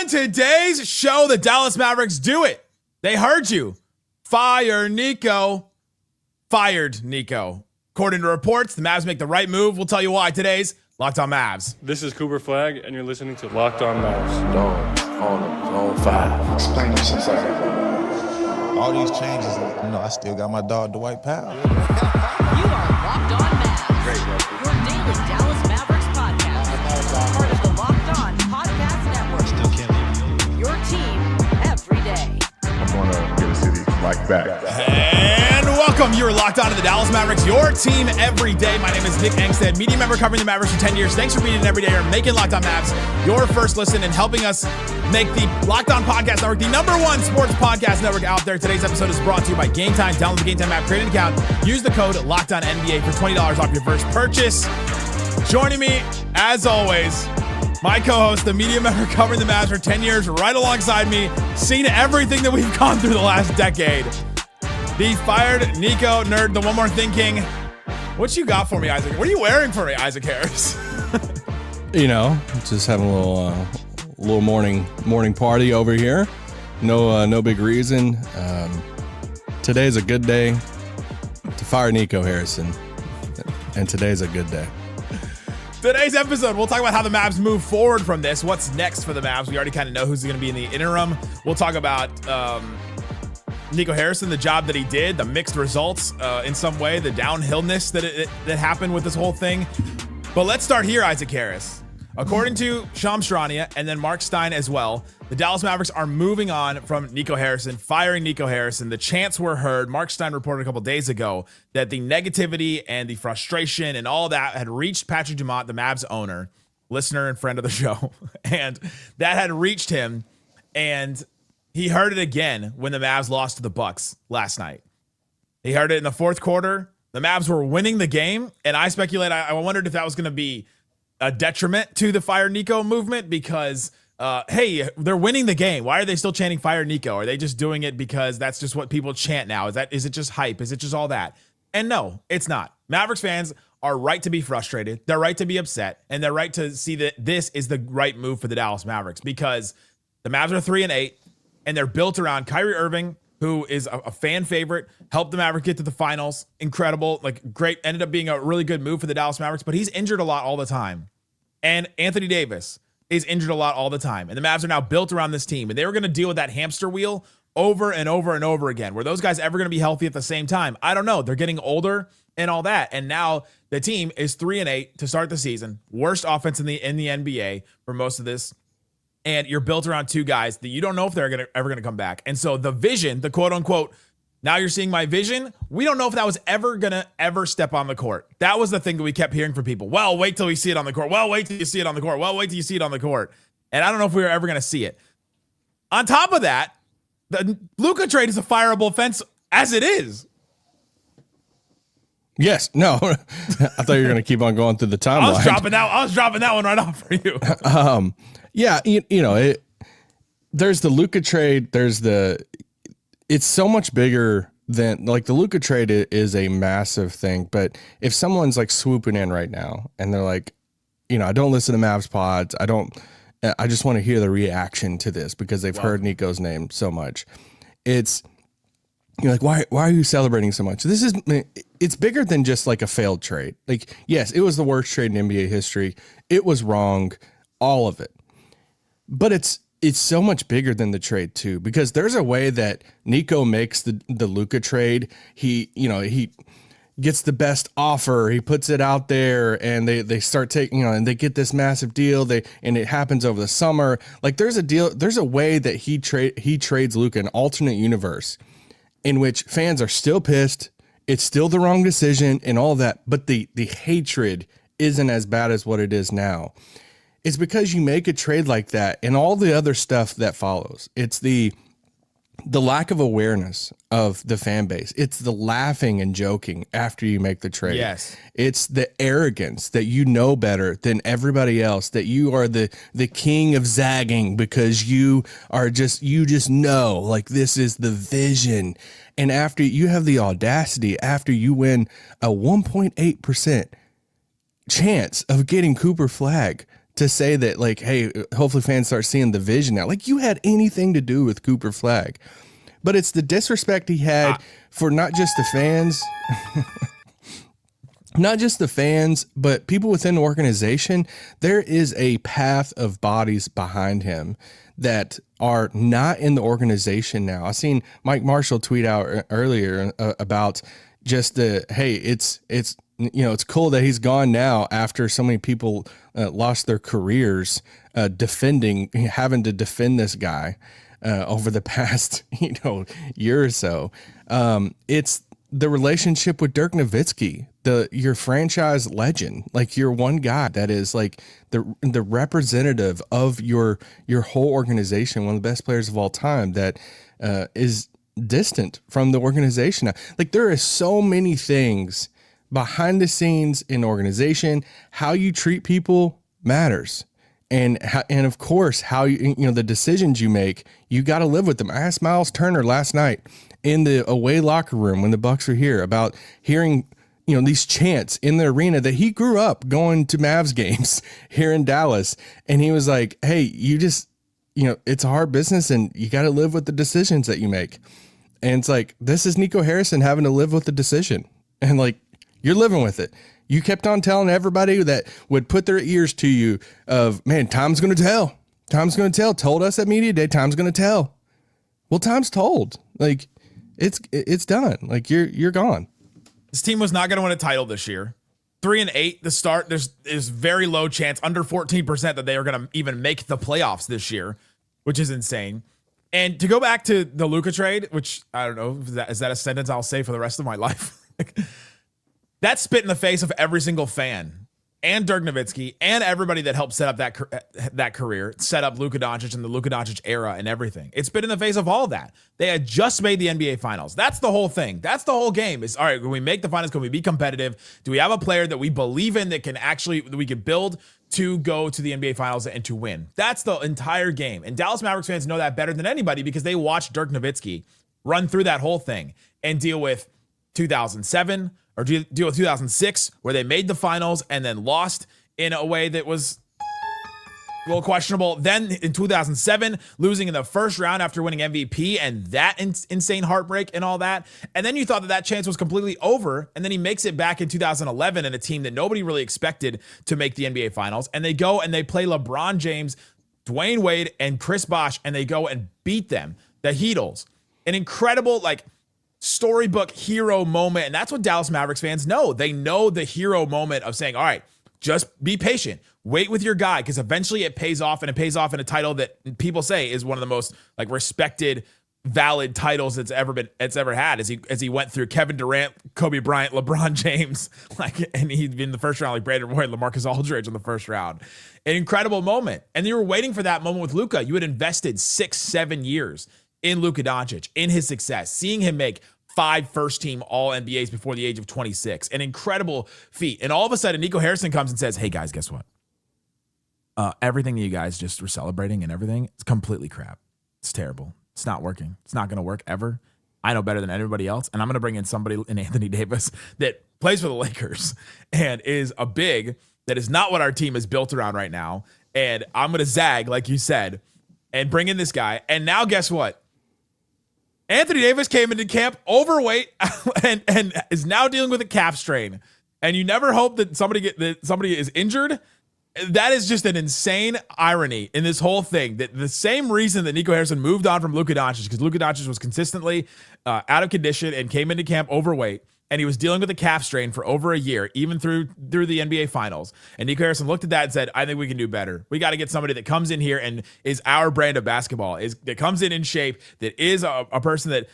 On today's show, the Dallas Mavericks do it. They heard you. Fire Nico. Fired Nico. According to reports, the Mavs make the right move. We'll tell you why. Today's Locked On Mavs. This is Cooper Flagg, and you're listening to Locked On Mavs. Dogs on 5. Explain yourself. All these changes, I still got my dog Dwight Powell. You are Locked On Mavs, your daily Dallas Mavericks podcast. Part of the Locked On Podcast Network. Still can't leave. Your team every day. I'm going to get a city like back. And welcome. You're Locked On to the Dallas Mavericks, your team every day. My name is Nick Angstadt, media member covering the Mavericks for 10 years. Thanks for being an everyday or making Locked On Mavs your first listen and helping us make the Locked On Podcast Network the #1 sports podcast network out there. Today's episode is brought to you by Game Time. Download the Game Time app, create an account, use the code LOCKEDONNBA for $20 off your first purchase. Joining me, as always, my co-host, the media member covering the Mavs for 10 years, right alongside me, seen everything that we've gone through the last decade. The fired Nico nerd, the one more thing king. What you got for me, Isaac? What are you wearing for me, Isaac Harris? Just having a little morning party over here. No big reason. Today's a good day to fire Nico Harrison, and today's a good day. Today's episode, we'll talk about how the Mavs move forward from this. What's next for the Mavs? We already kind of know who's going to be in the interim. We'll talk about Nico Harrison, the job that he did, the mixed results in some way, the downhillness that happened with this whole thing. But let's start here, Isaac Harris. According to Shams Charania and then Mark Stein as well, the Dallas Mavericks are moving on from Nico Harrison, firing Nico Harrison. The chants were heard. Mark Stein reported a couple days ago that the negativity and the frustration and all that had reached Patrick Dumont, the Mavs owner, listener and friend of the show, and that had reached him, and he heard it again when the Mavs lost to the Bucks last night. He heard it in the fourth quarter. The Mavs were winning the game, and I wondered if that was going to be a detriment to the Fire Nico movement because, hey, they're winning the game. Why are they still chanting Fire Nico? Are they just doing it because that's just what people chant now? Is it just hype? Is it just all that? And no, it's not. Mavericks fans are right to be frustrated. They're right to be upset, and they're right to see that this is the right move for the Dallas Mavericks because the Mavs are 3-8, and they're built around Kyrie Irving, who is a fan favorite, helped the Mavericks get to the finals. Incredible, great, ended up being a really good move for the Dallas Mavericks, but he's injured a lot all the time. And Anthony Davis is injured a lot all the time. And the Mavs are now built around this team, and they were going to deal with that hamster wheel over and over and over again. Were those guys ever going to be healthy at the same time? I don't know. They're getting older and all that. And now the team is 3-8 to start the season. Worst offense in the NBA for most of this. And you're built around two guys that you don't know if they're ever going to come back. And so the vision, the quote unquote, now you're seeing my vision, we don't know if that was ever going to ever step on the court. That was the thing that we kept hearing from people. Well, wait till we see it on the court. Well, wait till you see it on the court. Well, wait till you see it on the court. And I don't know if we were ever going to see it. On top of that, the Luka trade is a fireable offense as it is. Yes, no, I thought you were going to keep on going through the timeline. I was dropping that one right off for you. Yeah, there's the Luka trade. It's so much bigger than the Luka trade is a massive thing. But if someone's swooping in right now and they're like, I don't listen to Mavs pods. I just want to hear the reaction to this because they've heard Nico's name so much. You're like, why are you celebrating so much? It's bigger than just a failed trade. Yes, it was the worst trade in NBA history. It was wrong, all of it. But it's so much bigger than the trade too, because there's a way that Nico makes the Luka trade. He gets the best offer. He puts it out there, and they start taking, and they get this massive deal. And it happens over the summer. There's a deal. There's a way that he trades Luka, an alternate universe, in which fans are still pissed. It's still the wrong decision and all that, but the hatred isn't as bad as what it is now. It's because you make a trade like that and all the other stuff that follows. It's the lack of awareness of the fan base. It's the laughing and joking after you make the trade. Yes. It's the arrogance that you know better than everybody else, that you are the king of zagging because you just know this is the vision. And after you have the audacity, after you win a 1.8% chance of getting Cooper Flagg to say that, like, hey, hopefully fans start seeing the vision now. Like, you had anything to do with Cooper Flagg. But it's the disrespect he had for not just the fans, not just the fans, but people within the organization. There is a path of bodies behind him that are not in the organization now. I seen Mike Marshall tweet out earlier about just hey, it's cool that he's gone now after so many people lost their careers having to defend this guy over the past year or so. It's the relationship with Dirk Nowitzki, your franchise legend. Like, you're one guy that is like the representative of your whole organization, one of the best players of all time, that is distant from the organization now. Like, there are so many things behind the scenes in organization. How you treat people matters. And of course, how the decisions you make, you got to live with them. I asked Miles Turner last night in the away locker room when the Bucks were here about hearing, these chants in the arena that he grew up going to Mavs games here in Dallas. And he was like, hey, you just, it's a hard business and you got to live with the decisions that you make. And it's like, this is Nico Harrison having to live with the decision. And like, you're living with it. You kept on telling everybody that would put their ears to you of, man, time's going to tell. Time's going to tell. Told us at media day, time's going to tell. Well, time's told. Like, it's done. Like, you're gone. This team was not going to win a title this year. 3-8 the start. There's very low chance, under 14%, that they are going to even make the playoffs this year, which is insane. And to go back to the Luka trade, which I don't know, is that a sentence I'll say for the rest of my life? That spit in the face of every single fan and Dirk Nowitzki and everybody that helped set up that career, set up Luka Doncic and the Luka Doncic era and everything. It's spit in the face of all that. They had just made the NBA Finals. That's the whole thing. That's the whole game. Is, all right, when we make the finals, can we be competitive? Do we have a player that we believe in that we can build to go to the NBA Finals and to win? That's the entire game. And Dallas Mavericks fans know that better than anybody because they watched Dirk Nowitzki run through that whole thing and deal with 2007 or deal with 2006, where they made the finals and then lost in a way that was a little questionable. Then in 2007, losing in the first round after winning MVP and that insane heartbreak and all that. And then you thought that chance was completely over. And then he makes it back in 2011 in a team that nobody really expected to make the NBA Finals. And they go and they play LeBron James, Dwayne Wade, and Chris Bosh, and they go and beat them, the Heatles. An incredible, storybook hero moment. And that's what Dallas Mavericks fans know. They know the hero moment of saying, all right, just be patient, wait with your guy, because eventually it pays off, and it pays off in a title that people say is one of the most respected, valid titles it's ever had, as he went through Kevin Durant, Kobe Bryant, LeBron James, and he'd in the first round, Brandon Roy, LaMarcus Aldridge in the first round. An incredible moment. And you were waiting for that moment with Luka. You had invested 6-7 years in Luka Doncic, in his success, seeing him make 5 first-team All-NBAs before the age of 26. An incredible feat. And all of a sudden, Nico Harrison comes and says, hey, guys, guess what? Everything you guys just were celebrating and everything, it's completely crap. It's terrible. It's not working. It's not going to work ever. I know better than everybody else, and I'm going to bring in somebody in Anthony Davis that plays for the Lakers and is a big that is not what our team is built around right now. And I'm going to zag, like you said, and bring in this guy. And now guess what? Anthony Davis came into camp overweight and is now dealing with a calf strain. And you never hope that somebody is injured. That is just an insane irony in this whole thing. That the same reason that Nico Harrison moved on from Luka Doncic, because Luka Doncic was consistently out of condition and came into camp overweight, and he was dealing with a calf strain for over a year, even through the NBA Finals. And Nico Harrison looked at that and said, I think we can do better. We got to get somebody that comes in here and is our brand of basketball, that comes in shape, that is a person that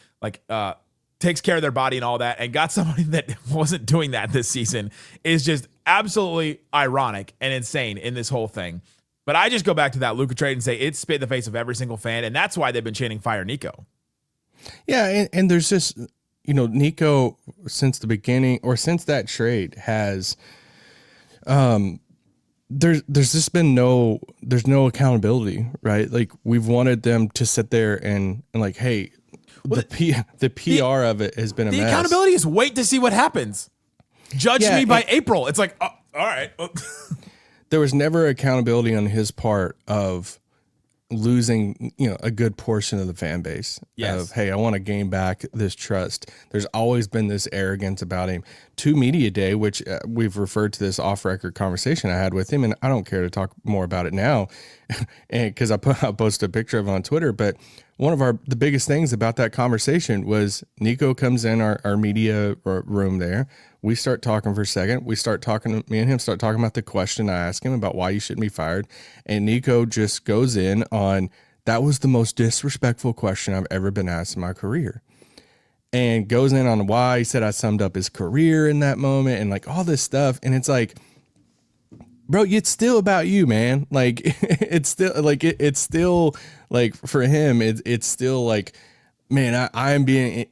takes care of their body and all that, and got somebody that wasn't doing that this season is just absolutely ironic and insane in this whole thing. But I just go back to that Luka trade and say it's spit in the face of every single fan, and that's why they've been chanting fire Nico. Yeah, and there's just... Nico, since the beginning or since that trade has, there's just been no accountability, right? Like, we've wanted them to sit there and hey, the PR of it has been a mess. The accountability is wait to see what happens. Judge me by April. It's like, all right. there was never accountability on his part of losing, a good portion of the fan base. Yes. Of, hey, I want to gain back this trust. There's always been this arrogance about him. To Media Day, which we've referred to this off-record conversation I had with him, and I don't care to talk more about it now, and because I posted a picture of it on Twitter. But one of the biggest things about that conversation was Nico comes in our media room there. We start talking for a second. Me and him start talking about the question I asked him about why you shouldn't be fired. And Nico just goes in on, that was the most disrespectful question I've ever been asked in my career. And goes in on why. He said I summed up his career in that moment and like all this stuff. And it's like, bro, it's still about you, man. Like it's still like for him, it's still like, man, I'm being,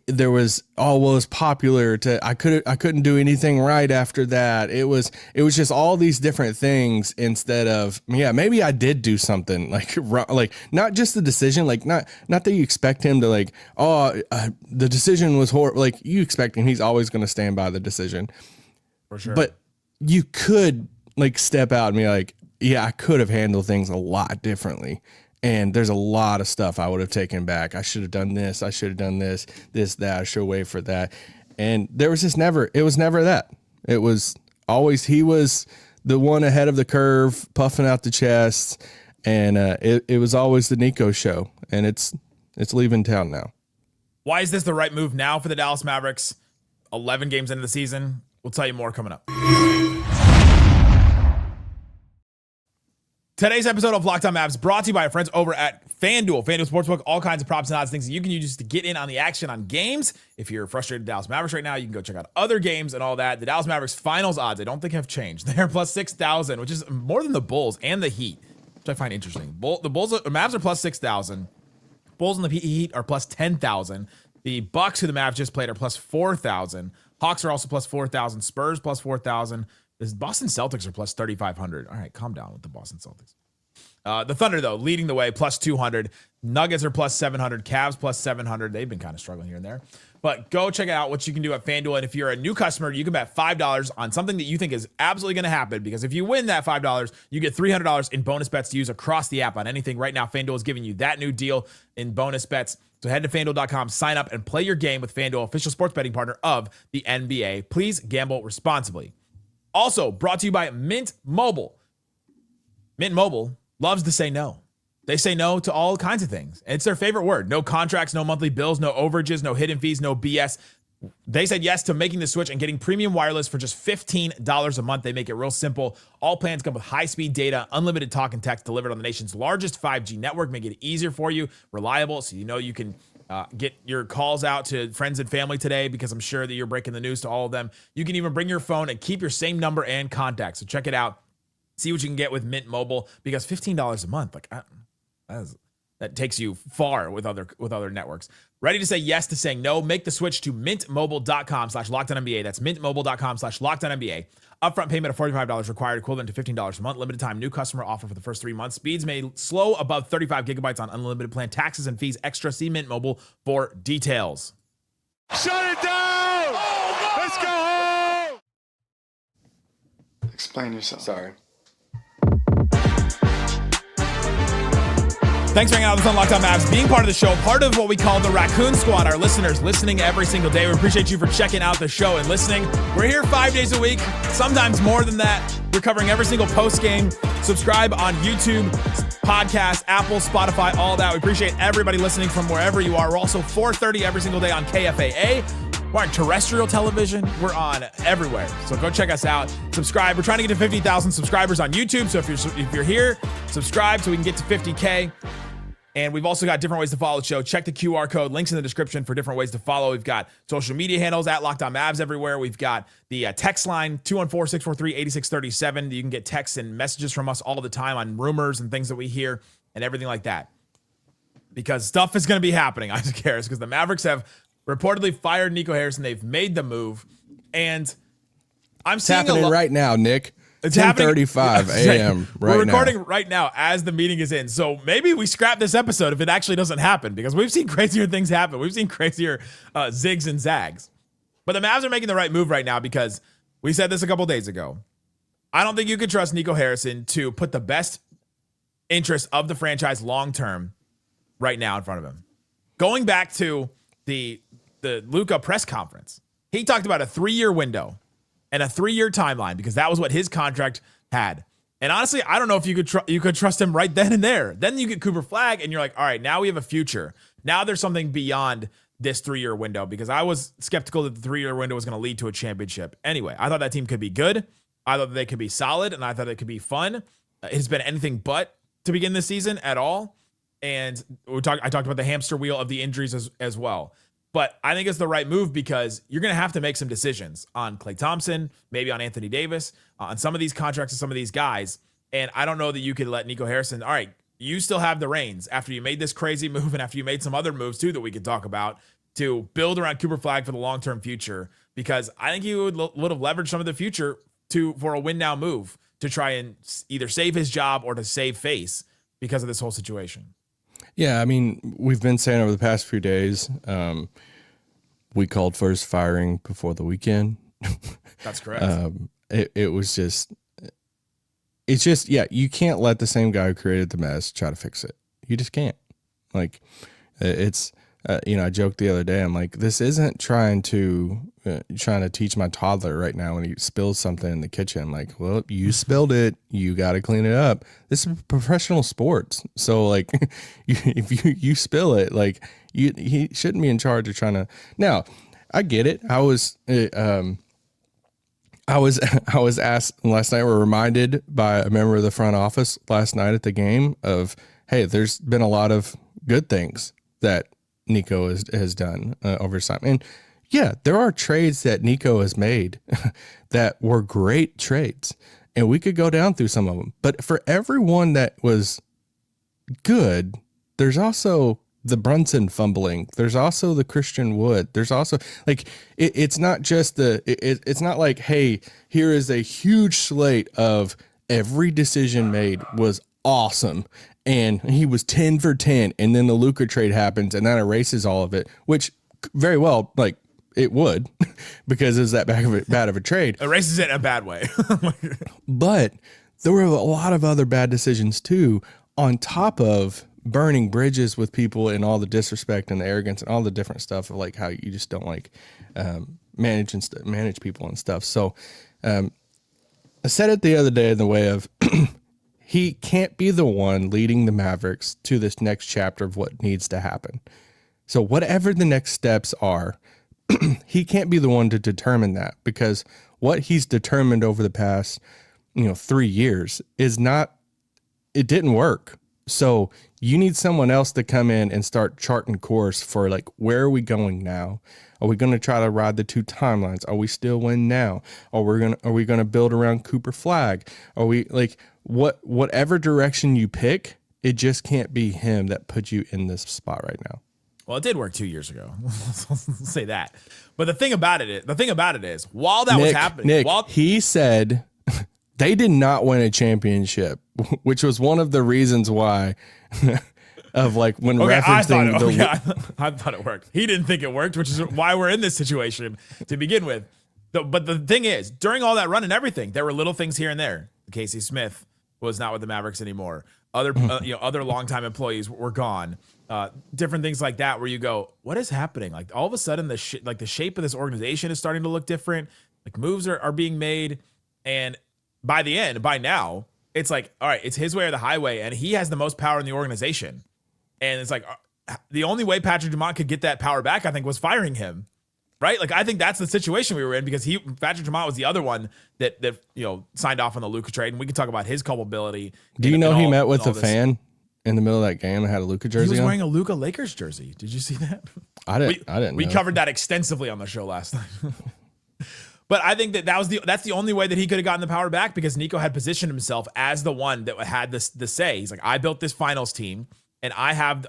there was it's popular to I couldn't do anything right after that. It was just all these different things instead of maybe I did do something like not just the decision, like not that you expect him to like the decision was horrible, like you expect him, he's always going to stand by the decision for sure, but you could like step out and be like, I could have handled things a lot differently. And there's a lot of stuff I would have taken back. I should have done this. I should have done this, that. I should have waited for that. And it was never that. It was always, he was the one ahead of the curve, puffing out the chest. And it was always the Nico show. And it's leaving town now. Why is this the right move now for the Dallas Mavericks? 11 games into the season. We'll tell you more coming up. Today's episode of Locked On Mavs brought to you by our friends over at FanDuel. FanDuel Sportsbook, all kinds of props and odds, things that you can use just to get in on the action on games. If you're frustrated with Dallas Mavericks right now, you can go check out other games and all that. The Dallas Mavericks finals odds, I don't think have changed. They're plus 6,000, which is more than the Bulls and the Heat, which I find interesting. The Mavs are plus 6,000. Bulls and the Heat are plus 10,000. The Bucks, who the Mavs just played, are plus 4,000. Hawks are also plus 4,000. Spurs plus 4,000. The Boston Celtics are plus 3,500. All right, calm down with the Boston Celtics. The Thunder, though, leading the way, plus 200. Nuggets are plus 700. Cavs plus 700. They've been kind of struggling here and there. But go check out what you can do at FanDuel. And if you're a new customer, you can bet $5 on something that you think is absolutely going to happen. Because if you win that $5, you get $300 in bonus bets to use across the app on anything. Right now, FanDuel is giving you that new deal in bonus bets. So head to FanDuel.com, sign up, and play your game with FanDuel, official sports betting partner of the NBA. Please gamble responsibly. Also brought to you by Mint Mobile. Mint Mobile loves to say no. They say no to all kinds of things. It's their favorite word. No contracts, no monthly bills, no overages, no hidden fees, no BS. They said yes to making the switch and getting premium wireless for just $15 a month. They make it real simple. All plans come with high-speed data, unlimited talk and text delivered on the nation's largest 5G network, make it easier for you, reliable, so you can get your calls out to friends and family today, because I'm sure that you're breaking the news to all of them. You can even bring your phone and keep your same number and contact. So check it out. See what you can get with Mint Mobile, because $15 a month, like that takes you far with other networks. Ready to say yes to saying no? Make the switch to mintmobile.com/LockedOnNBA. That's mintmobile.com/LockedOnNBA. Upfront payment of $45 required, equivalent to $15 a month. Limited time new customer offer for the first 3 months. Speeds may slow above 35 gigabytes on unlimited plan. Taxes and fees extra. See Mint Mobile for details. Shut it down! Let's go home! Explain yourself. Sorry. Thanks for hanging out with us on Locked On Mavs, being part of the show, part of what we call the Raccoon Squad, our listeners listening every single day. We appreciate you for checking out the show and listening. We're here 5 days a week, sometimes more than that. We're covering every single post game. Subscribe on YouTube, podcast, Apple, Spotify, all that. We appreciate everybody listening from wherever you are. We're also 4:30 every single day on KFAA. We're on terrestrial television. We're on everywhere. So go check us out. Subscribe. We're trying to get to 50,000 subscribers on YouTube. So if you're here, subscribe so we can get to 50K. And we've also got different ways to follow the show. Check the QR code, links in the description for different ways to follow. We've got social media handles at Locked On Mavs everywhere. We've got the text line, 214-643-8637. You can get texts and messages from us all the time on rumors and things that we hear and everything like that. Because stuff is going to be happening, Isaac Harris, because the Mavericks have reportedly fired Nico Harrison. They've made the move. And I'm seeing it's happening right now, Nick. It's 10:35 a.m. right now. We're recording right now as the meeting is in. So maybe we scrap this episode if it actually doesn't happen, because we've seen crazier things happen. We've seen crazier zigs and zags. But the Mavs are making the right move right now, because we said this a couple days ago. I don't think you could trust Nico Harrison to put the best interest of the franchise long term right now in front of him. Going back to the Luka press conference, he talked about a 3-year window and a 3-year timeline because that was what his contract had. And honestly, I don't know if you could trust him right then and there. Then you get Cooper Flagg, and you're like, all right, now we have a future. Now there's something beyond this 3-year window, because I was skeptical that the 3-year window was going to lead to a championship. Anyway, I thought that team could be good. I thought they could be solid, and I thought it could be fun. It's been anything but to begin this season at all. And I talked about the hamster wheel of the injuries as well. But I think it's the right move because you're going to have to make some decisions on Klay Thompson, maybe on Anthony Davis, on some of these contracts and some of these guys. And I don't know that you could let Nico Harrison, all right, you still have the reins after you made this crazy move and after you made some other moves too that we could talk about to build around Cooper Flagg for the long-term future, because I think he would have leveraged some of the future for a win now move to try and either save his job or to save face because of this whole situation. Yeah, I mean, we've been saying over the past few days, we called for his firing before the weekend. That's correct. It's just, yeah, you can't let the same guy who created the mess try to fix it. You just can't. Like, I joked the other day, I'm like, this isn't trying to teach my toddler right now when he spills something in the kitchen. I'm like, well, you spilled it, you got to clean it up. This is professional sports. So like, if you spill it, like he shouldn't be in charge of trying to. Now, I get it. I was asked last night, we're reminded by a member of the front office last night at the game of, hey, there's been a lot of good things that Nico has done over time. And yeah, there are trades that Nico has made that were great trades, and we could go down through some of them. But for everyone that was good, there's also the Brunson fumbling. There's also the Christian Wood. There's also like, it's not just it's not like, hey, here is a huge slate of every decision made was awesome and he was 10 for 10, and then the Luka trade happens and that erases all of it, which very well, like, it would, because it's that bad of a trade. Erases it in a bad way. But there were a lot of other bad decisions too, on top of burning bridges with people and all the disrespect and the arrogance and all the different stuff of like how you just don't like manage people and stuff. So I said it the other day in the way of he can't be the one leading the Mavericks to this next chapter of what needs to happen. So whatever the next steps are, he can't be the one to determine that, because what he's determined over the past, 3 years is not, it didn't work. So you need someone else to come in and start charting course for like, where are we going now? Are we going to try to ride the two timelines? Are we still win now? Are we going to build around Cooper Flagg? Are we like whatever direction you pick, it just can't be him that put you in this spot right now. Well, it did work 2 years ago. I'll say that. But the thing about it is, while that was happening, he said they did not win a championship, which was one of the reasons why of like when referencing I thought it worked. He didn't think it worked, which is why we're in this situation to begin with. But the thing is, during all that run and everything, there were little things here and there. Casey Smith was not with the Mavericks anymore. Other other longtime employees were gone. Different things like that, where you go, what is happening? Like all of a sudden, the shape of this organization is starting to look different. Like moves are being made, and by now, it's like, all right, it's his way or the highway, and he has the most power in the organization. And it's like the only way Patrick Dumont could get that power back, I think, was firing him. Right? Like, I think that's the situation we were in, because Patrick Dumont was the other one that signed off on the Luka trade, and we can talk about his culpability. Do you know he met with a fan in the middle of that game and had a Luka jersey on? He was wearing a Luka Lakers jersey. Did you see that? I didn't. We covered that extensively on the show last night. But I think that's the only way that he could have gotten the power back, because Nico had positioned himself as the one that had the say. He's like, I built this finals team, and I have,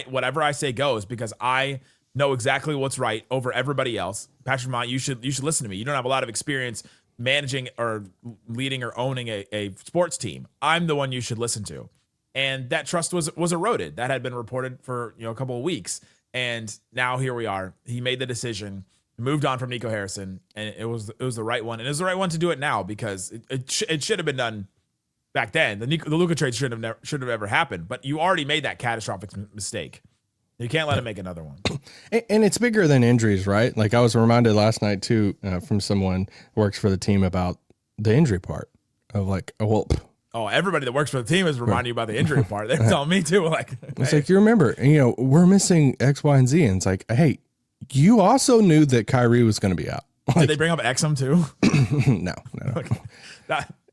whatever I say goes, because I know exactly what's right over everybody else. Patrick Dumont, you should listen to me. You don't have a lot of experience managing or leading or owning a sports team. I'm the one you should listen to. And that trust was eroded. That had been reported for a couple of weeks. And now here we are. He made the decision. moved on from Nico Harrison, and it was the right one. And it was the right one to do it now because it should have been done back then. The Luka trade should have ever happened, but you already made that catastrophic mistake. You can't let him make another one. And it's bigger than injuries, right? Like I was reminded last night too from someone who works for the team about the injury part of like, oh, everybody that works for the team is reminding you about the injury part. They're telling me too. Like, it's like, you remember, we're missing X, Y, and Z. And it's like, hey, you also knew that Kyrie was going to be out. Like, did they bring up Exum too? No. Okay.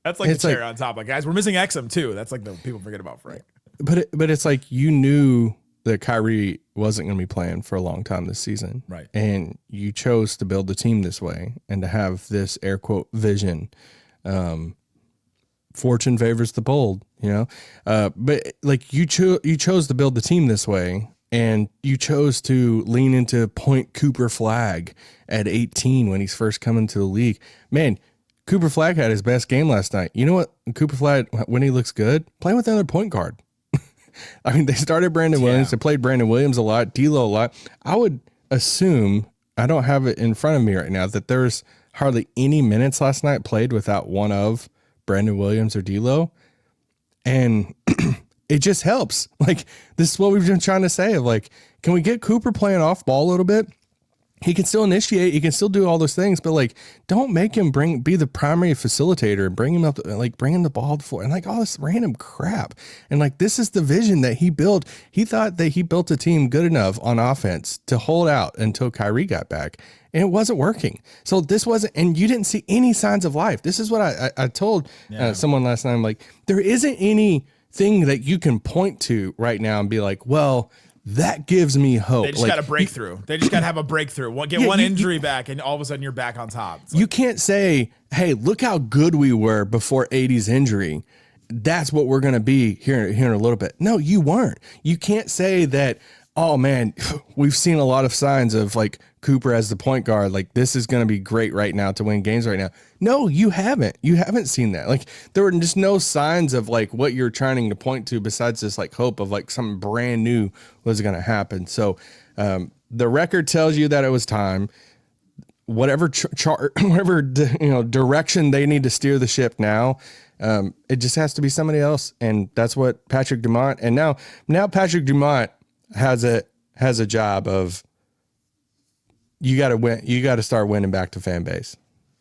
That's like the cherry on top. Like, guys, we're missing Exum too. That's like the people forget about Frank. But it's like you knew that Kyrie wasn't going to be playing for a long time this season. Right. And you chose to build the team this way and to have this air quote vision. Fortune favors the bold, but like you chose to build the team this way, and you chose to lean into point Cooper Flagg at 18 when he's first coming to the league. Man, Cooper Flagg had his best game last night. You know what? Cooper Flagg, when he looks good, playing with another point guard. I mean, they started Brandon Williams. They played Brandon Williams a lot, D'Lo a lot. I would assume, I don't have it in front of me right now, that there's hardly any minutes last night played without one of Brandon Williams or D'Lo. And it just helps. Like, this is what we've been trying to say of like, can we get Cooper playing off ball a little bit? He can still initiate, he can still do all those things, but like, don't make him be the primary facilitator and bring him up, bring him the ball to the floor and like all this random crap. And like, this is the vision that he built. He thought that he built a team good enough on offense to hold out until Kyrie got back, and it wasn't working. So this wasn't, and you didn't see any signs of life. This is what I told someone last night. I'm like, there isn't anything that you can point to right now and be like, well, that gives me hope. They just got a breakthrough. They just got to have a breakthrough. Get one injury back, and all of a sudden you're back on top. You can't say, hey, look how good we were before 80's injury. That's what we're going to be here in a little bit. No, you weren't. You can't say that, oh, man, we've seen a lot of signs of like Cooper as the point guard. Like, this is going to be great right now to win games right now. No, you haven't. You haven't seen that. Like, there were just no signs of like what you're trying to point to besides this like hope of like something brand new was going to happen. So the record tells you that it was time. Whatever direction they need to steer the ship now, it just has to be somebody else. And that's what Patrick Dumont. And now Patrick Dumont has a job of, you got to win. You got to start winning back to fan base.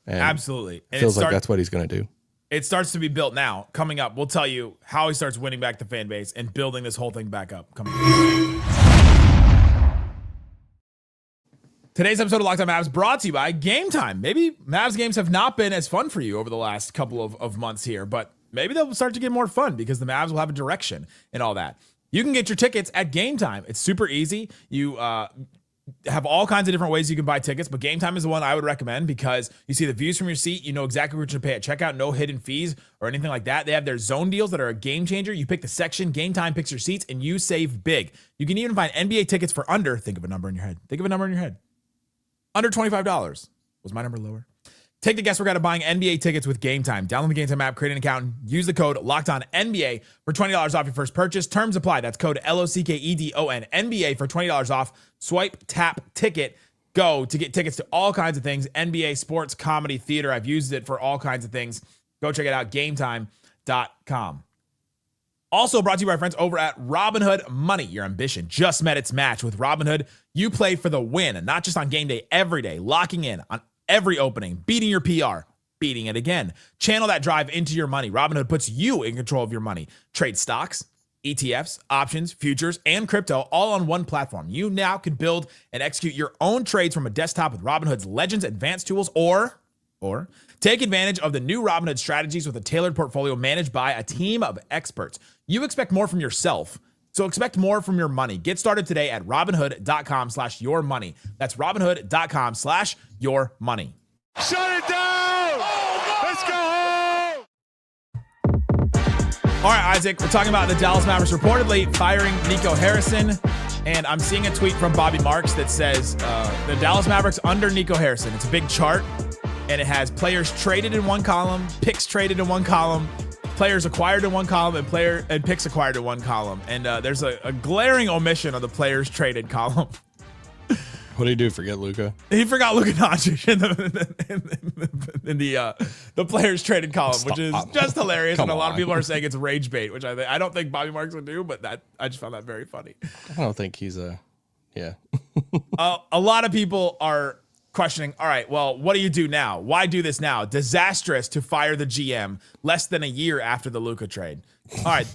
And absolutely. And feels like that's what he's going to do. It starts to be built now. Coming up, we'll tell you how he starts winning back the fan base and building this whole thing back up. Coming up. Today's episode of Locked On Mavs brought to you by Game Time. Maybe Mavs games have not been as fun for you over the last couple of months here, but maybe they'll start to get more fun because the Mavs will have a direction and all that. You can get your tickets at Game Time. It's super easy. You have all kinds of different ways you can buy tickets, but Game Time is the one I would recommend because you see the views from your seat. You know exactly what you're going to pay at checkout. No hidden fees or anything like that. They have their zone deals that are a game changer. You pick the section, Game Time picks your seats, and you save big. You can even find NBA tickets for under, think of a number in your head. Under $25. Was my number lower? Take the guesswork out of buying NBA tickets with Game Time. Download the Game Time app, create an account, and use the code LOCKEDONNBA for $20 off your first purchase. Terms apply. That's code LOCKEDON NBA for $20 off. Swipe, tap, ticket, go to get tickets to all kinds of things. NBA, sports, comedy, theater. I've used it for all kinds of things. Go check it out, gametime.com. Also brought to you by our friends over at Robinhood Money. Your ambition just met its match with Robinhood. You play for the win, not just on game day, every day, locking in on every opening, beating your PR, beating it again. Channel that drive into your money. Robinhood puts you in control of your money. Trade stocks, ETFs, options, futures, and crypto all on one platform. You now can build and execute your own trades from a desktop with Robinhood's Legends advanced tools or take advantage of the new Robinhood strategies with a tailored portfolio managed by a team of experts. You expect more from yourself, so expect more from your money. Get started today at Robinhood.com/yourmoney. That's Robinhood.com/yourmoney. Shut it down! Let's go home! All right, Isaac, we're talking about the Dallas Mavericks reportedly firing Nico Harrison. And I'm seeing a tweet from Bobby Marks that says the Dallas Mavericks under Nico Harrison. It's a big chart, and it has players traded in one column, picks traded in one column, players acquired in one column, and picks acquired in one column. And there's a glaring omission on the players traded column. What did he do? Forget Luka? He forgot Luka Doncic in the players traded column, which is just hilarious. Come and a lot of on. people are saying it's rage bait, which I don't think Bobby Marks would do, but I just found that very funny. I don't think he's yeah. A lot of people are questioning, all right, well, what do you do now? Why do this now? Disastrous to fire the GM less than a year after the Luka trade. All right.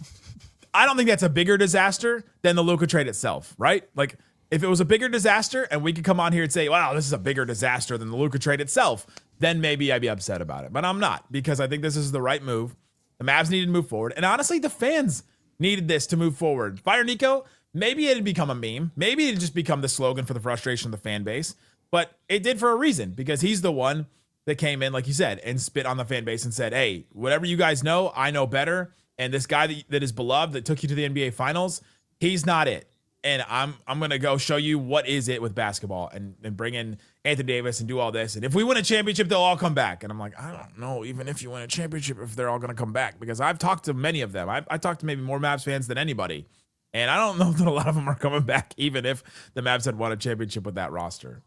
I don't think that's a bigger disaster than the Luka trade itself, right? Like, if it was a bigger disaster and we could come on here and say, wow, this is a bigger disaster than the Luka trade itself, then maybe I'd be upset about it. But I'm not, because I think this is the right move. The Mavs needed to move forward. And honestly, the fans needed this to move forward. Fire Nico, maybe it'd become a meme. Maybe it'd just become the slogan for the frustration of the fan base. But it did for a reason, because he's the one that came in, like you said, and spit on the fan base and said, hey, whatever you guys know, I know better. And this guy that is beloved, that took you to the NBA Finals, he's not it. And I'm going to go show you what is it with basketball, and bring in Anthony Davis and do all this. And if we win a championship, they'll all come back. And I'm like, I don't know, even if you win a championship, if they're all going to come back, because I've talked to many of them. I talked to maybe more Mavs fans than anybody. And I don't know that a lot of them are coming back, even if the Mavs had won a championship with that roster.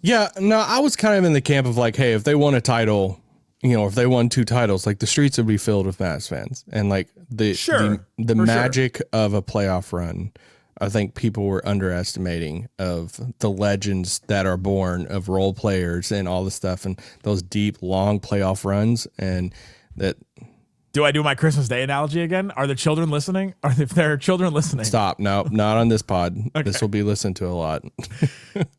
Yeah, no, I was kind of in the camp of like, hey, if they won a title, if they won 2 titles, like the streets would be filled with Mavs fans, and like the magic of a playoff run. I think people were underestimating of the legends that are born of role players and all the stuff, and those deep, long playoff runs. And that. Do I do my Christmas Day analogy again? Are the children listening? If there are children listening, stop. No, not on this pod. Okay. This will be listened to a lot.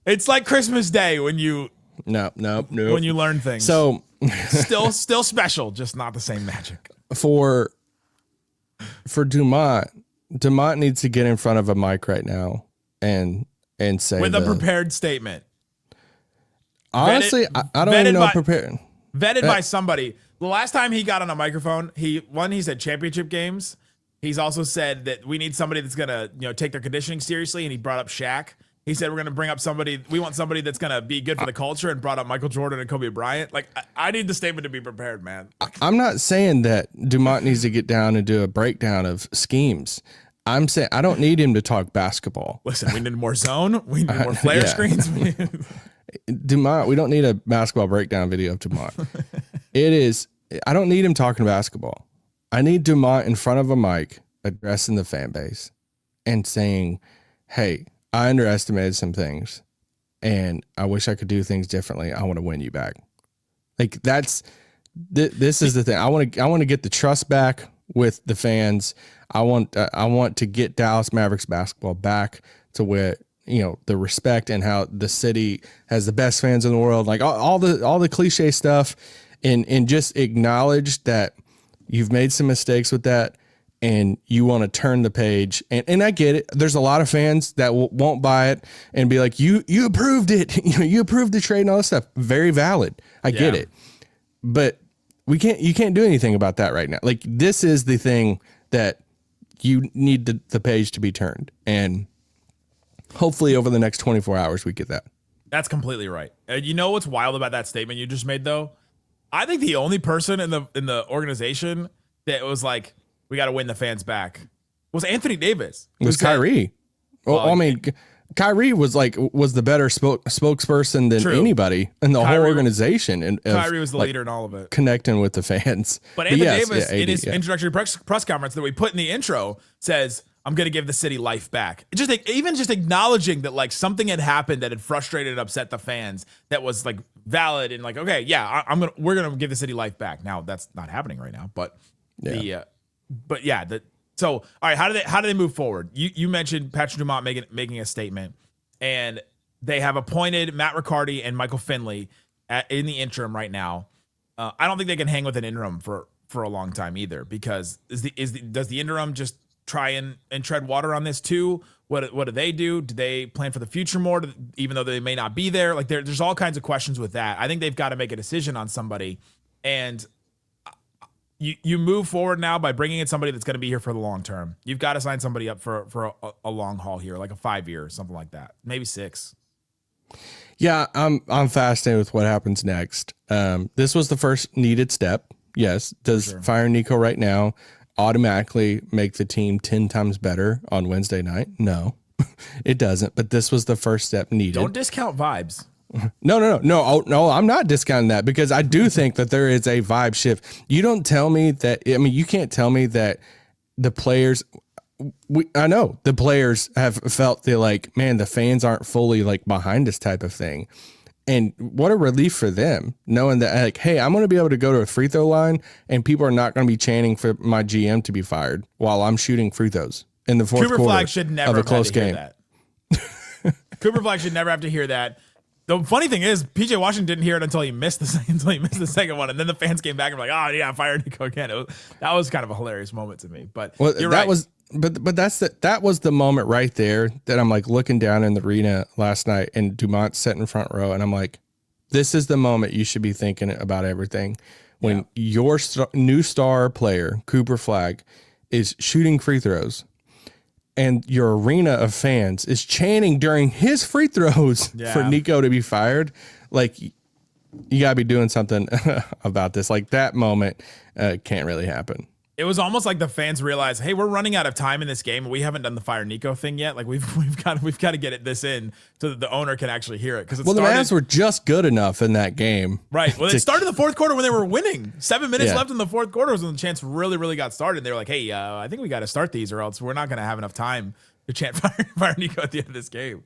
It's like Christmas Day when you. No. When you learn things. So still special, just not the same magic. For Dumont needs to get in front of a mic right now and say with a prepared statement. Honestly, I don't even know prepared. Vetted by somebody. The last time he got on a microphone, he said championship games. He's also said that we need somebody that's gonna take their conditioning seriously, and he brought up Shaq. He said, we're going to bring up somebody. We want somebody that's going to be good for the culture, and brought up Michael Jordan and Kobe Bryant. Like, I need the statement to be prepared, man. I'm not saying that Dumont needs to get down and do a breakdown of schemes. I'm saying I don't need him to talk basketball. Listen, we need more zone. We need more flare screens. Dumont, we don't need a basketball breakdown video of Dumont. I don't need him talking basketball. I need Dumont in front of a mic addressing the fan base and saying, hey, I underestimated some things, and I wish I could do things differently. I want to win you back. Like this is the thing. I want to get the trust back with the fans. I want to get Dallas Mavericks basketball back to where the respect and how the city has the best fans in the world. Like all the cliche stuff, and just acknowledge that you've made some mistakes with that. And you want to turn the page, and I get it. There's a lot of fans that won't buy it and be like, you approved it. You approved the trade and all this stuff. Very valid. I get it. But you can't do anything about that right now. Like, this is the thing that you need the page to be turned. And hopefully over the next 24 hours, we get that. That's completely right. You know what's wild about that statement you just made, though? I think the only person in the organization that was like, we got to win the fans back, was Anthony Davis. It was Kyrie. Kyrie was the better spokesperson than anybody in the whole organization. And Kyrie was the leader in all of it. Connecting with the fans. But Anthony Davis, in his introductory press conference that we put in the intro, says, I'm going to give the city life back. Just acknowledging that like something had happened that had frustrated and upset the fans, that was like valid, and like, okay, yeah, we're going to give the city life back. Now that's not happening right now, but so all right, how do they move forward? You mentioned Patrick Dumont making a statement, and they have appointed Matt Riccardi and Michael Finley in the interim right now. I don't think they can hang with an interim for a long time either, because does the interim just try and tread water on this too? What do they do? Do they plan for the future more, even though they may not be there? Like there's all kinds of questions with that. I think they've got to make a decision on somebody, and you move forward now by bringing in somebody that's going to be here for the long term. You've got to sign somebody up for a long haul here, like a 5 year or something like that, maybe 6. Yeah, I'm fascinated with what happens next. This was the first needed step. Yes. Does firing Nico right now automatically make the team 10 times better on Wednesday night? No. It doesn't, but this was the first step needed. Don't discount vibes. No, I'm not discounting that because I do think that there is a vibe shift. You don't tell me that. I mean, you can't tell me that the players. I know the players have felt man, the fans aren't fully behind this type of thing. And what a relief for them knowing that, hey, I'm going to be able to go to a free throw line and people are not going to be chanting for my GM to be fired while I'm shooting free throws in the fourth quarter Flagg should never of a close have to game. Hear that. Cooper Flagg should never have to hear that. The funny thing is, PJ Washington didn't hear it until he missed the second one, and then the fans came back and were like, "Oh yeah, fire Nico again." That was kind of a hilarious moment to me. But you're right. That was the moment right there that I'm looking down in the arena last night, and Dumont sat in front row, and I'm like, "This is the moment you should be thinking about everything when your new star player Cooper Flagg is shooting free throws." And your arena of fans is chanting during his free throws for Nico to be fired. You got to be doing something about this. That moment can't really happen. It was almost like the fans realized, hey, we're running out of time in this game. We haven't done the fire Nico thing yet. We've got to get this in so that the owner can actually hear it. Because the Mavs were just good enough in that game, right? Well, it started the fourth quarter when they were winning. 7 minutes left in the fourth quarter was when the chance really got started. They were like, hey, I think we got to start these, or else we're not going to have enough time to chant fire Nico at the end of this game.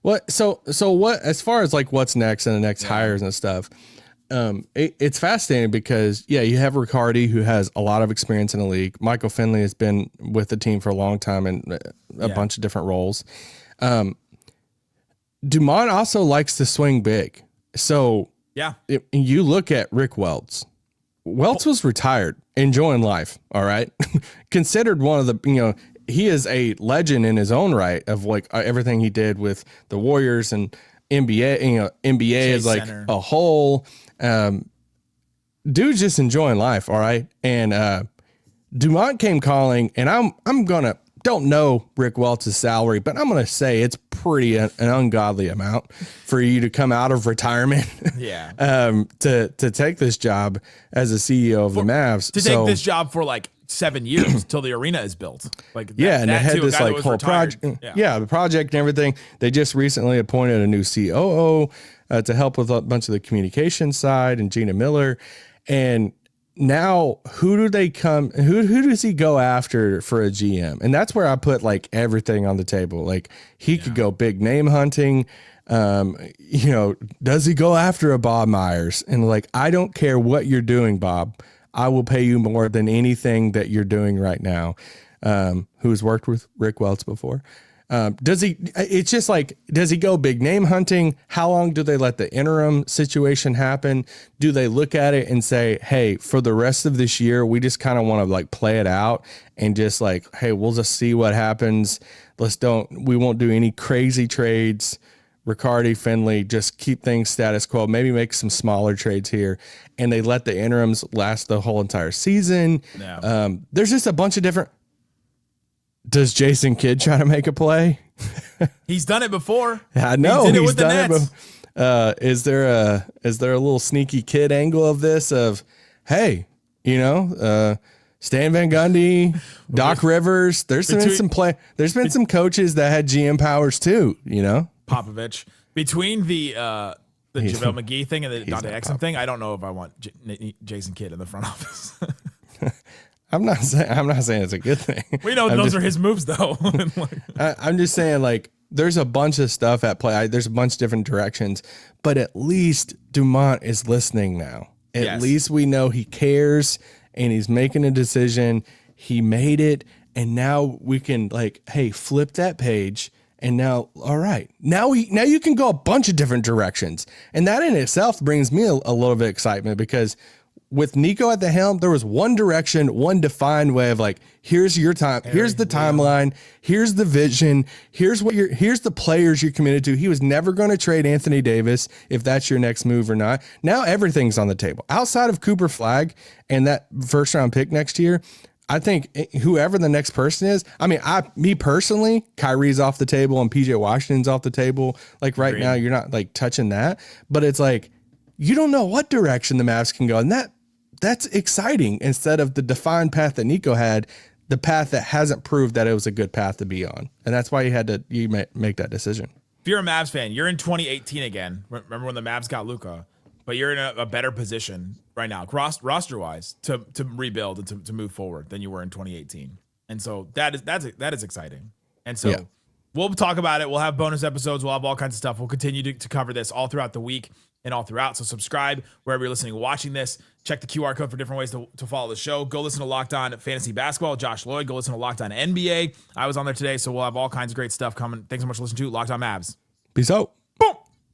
What? So what? As far as what's next and the next hires and stuff. It's fascinating because you have Riccardi, who has a lot of experience in the league. Michael Finley has been with the team for a long time in a bunch of different roles. Dumont also likes to swing big. So you look at Rick Welts. Welts was retired, enjoying life. All right. Considered one of the, he is a legend in his own right of everything he did with the Warriors and NBA, NBA is Center. A whole, dude's just enjoying life. All right. And, Dumont came calling, and don't know Rick Welts' salary, but I'm going to say it's pretty an ungodly amount for you to come out of retirement. To take this job as a CEO of the Mavs. To take this job for 7 years till the arena is built. And they had this whole project. The project and everything. They just recently appointed a new COO to help with a bunch of the communication side, and Gina Miller. And now who does he go after for a GM? And that's where I put everything on the table. He could go big name hunting. Does he go after a Bob Myers? And I don't care what you're doing, Bob. I will pay you more than anything that you're doing right now. Who's worked with Rick Welts before? Does he go big name hunting? How long do they let the interim situation happen? Do they look at it and say, hey, for the rest of this year, we just kind of want to play it out and just hey, we'll just see what happens. We won't do any crazy trades. Riccardi, Finley, just keep things status quo, maybe make some smaller trades here. And they let the interims last the whole entire season. No. There's just a bunch of different. Does Jason Kidd try to make a play? He's done it before. I know he's done it. Is there a little sneaky Kidd angle of this? Hey, Stan Van Gundy, Doc Rivers. There's been some coaches that had GM powers too. Popovich. Between the JaVale McGee thing and the Dante Exum thing, I don't know if I want Jason Kidd in the front office. I'm not saying it's a good thing. We know those are his moves, though. I'm just saying, there's a bunch of stuff at play. There's a bunch of different directions, but at least Dumont is listening now. At least we know he cares and he's making a decision. He made it, and now we can hey, flip that page. And now, all right, now you can go a bunch of different directions. And that in itself brings me a little bit of excitement, because with Nico at the helm, there was one direction, one defined way of here's your time, here's the timeline, here's the vision, here's the players you're committed to. He was never going to trade Anthony Davis if that's your next move or not. Now everything's on the table. Outside of Cooper Flagg and that first round pick next year, I think whoever the next person is, me personally, Kyrie's off the table and PJ Washington's off the table. Right now, you're not touching that, but it's you don't know what direction the Mavs can go. And that's exciting. Instead of the defined path that Nico had, the path that hasn't proved that it was a good path to be on. And that's why you make that decision. If you're a Mavs fan, you're in 2018 again. Remember when the Mavs got Luka, but you're in a better position right now, roster wise, to rebuild and to move forward than you were in 2018. And so that is exciting. And so we'll talk about it. We'll have bonus episodes. We'll have all kinds of stuff. We'll continue to cover this all throughout the week and all throughout. So subscribe wherever you're listening, watching this. Check the QR code for different ways to follow the show. Go listen to Locked On Fantasy Basketball, Josh Lloyd. Go listen to Locked On NBA. I was on there today, so we'll have all kinds of great stuff coming. Thanks so much for listening to Locked On Mavs. Peace out.